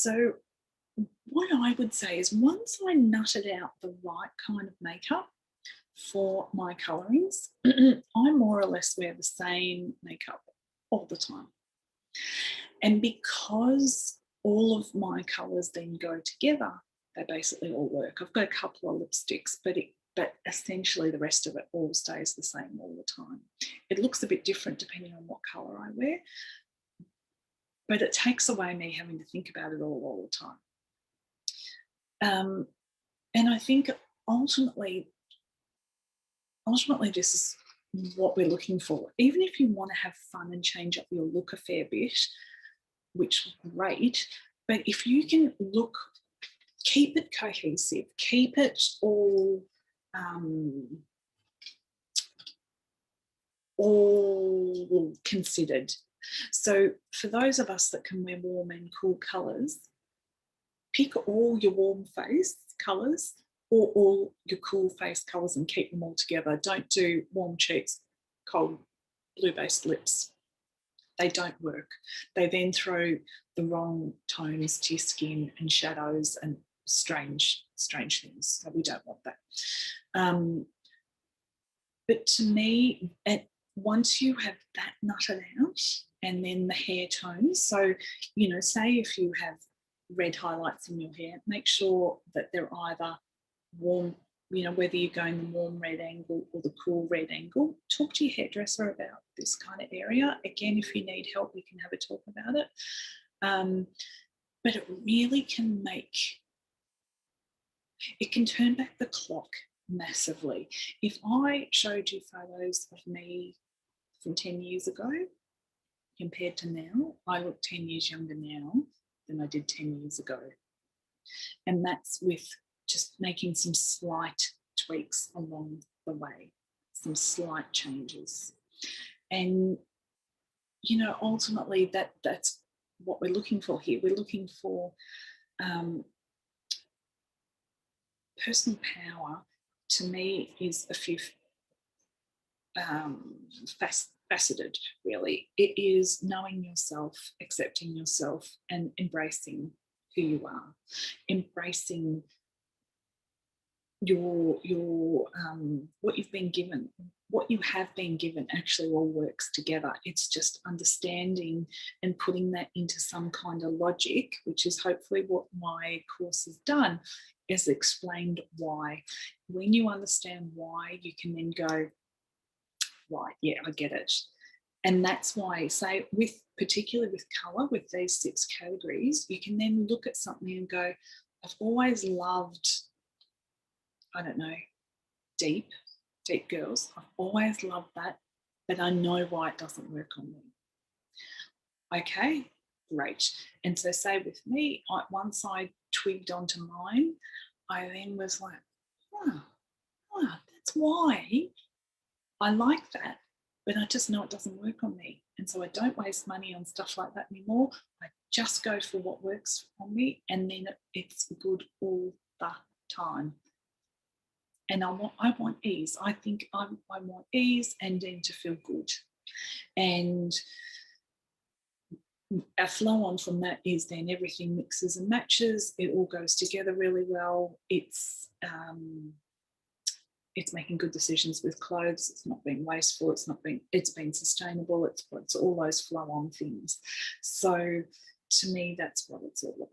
So what I would say is once I nutted out the right kind of makeup for my colourings, I more or less wear the same makeup all the time. And because all of my colours then go together, they basically all work. I've got a couple of lipsticks, but essentially the rest of it all stays the same all the time. It looks a bit different depending on what colour I wear, but it takes away me having to think about it all the time. And I think ultimately, this is what we're looking for. Even if you want to have fun and change up your look a fair bit, which is great, but if you can keep it cohesive, keep it all considered. So for those of us that can wear warm and cool colours, pick all your warm face colours or all your cool face colours and keep them all together. Don't do warm cheeks, cold blue-based lips. They don't work. They then throw the wrong tones to your skin and shadows and strange things. So we don't want that. But to me, once you have that nutted out, and then the hair tones, so, say if you have red highlights in your hair, make sure that they're either warm, whether you're going the warm red angle or the cool red angle. Talk to your hairdresser about this kind of area. Again, if you need help, we can have a talk about it. But it really can turn back the clock massively. If I showed you photos of me from 10 years ago compared to now, I look 10 years younger now than I did 10 years ago. And that's with just making some slight tweaks along the way, some slight changes. And, ultimately that's what we're looking for here. We're looking for personal power. To me, is a few faceted, really. It is knowing yourself, accepting yourself, and embracing who you are, embracing your what you've been given. What you have been given actually all works together. It's just understanding and putting that into some kind of logic, which is hopefully what my course has done, is explained why. When you understand why, you can then go, right, yeah, I get it. And that's why, say, particularly with colour, with these 6 categories, you can then look at something and go, I've always loved, I don't know, deep girls. I've always loved that, but I know why it doesn't work on me. Okay, great. And so say with me, once I twigged onto mine, I then was like, that's why I like that, but I just know it doesn't work on me. And so I don't waste money on stuff like that anymore. I just go for what works on me, and then it's good all the time. And I want ease. I think I want ease and then to feel good. And a flow on from that is then everything mixes and matches. It all goes together really well. It's making good decisions with clothes. It's not being wasteful. It's been sustainable. It's all those flow on things. So to me, that's what it's all about.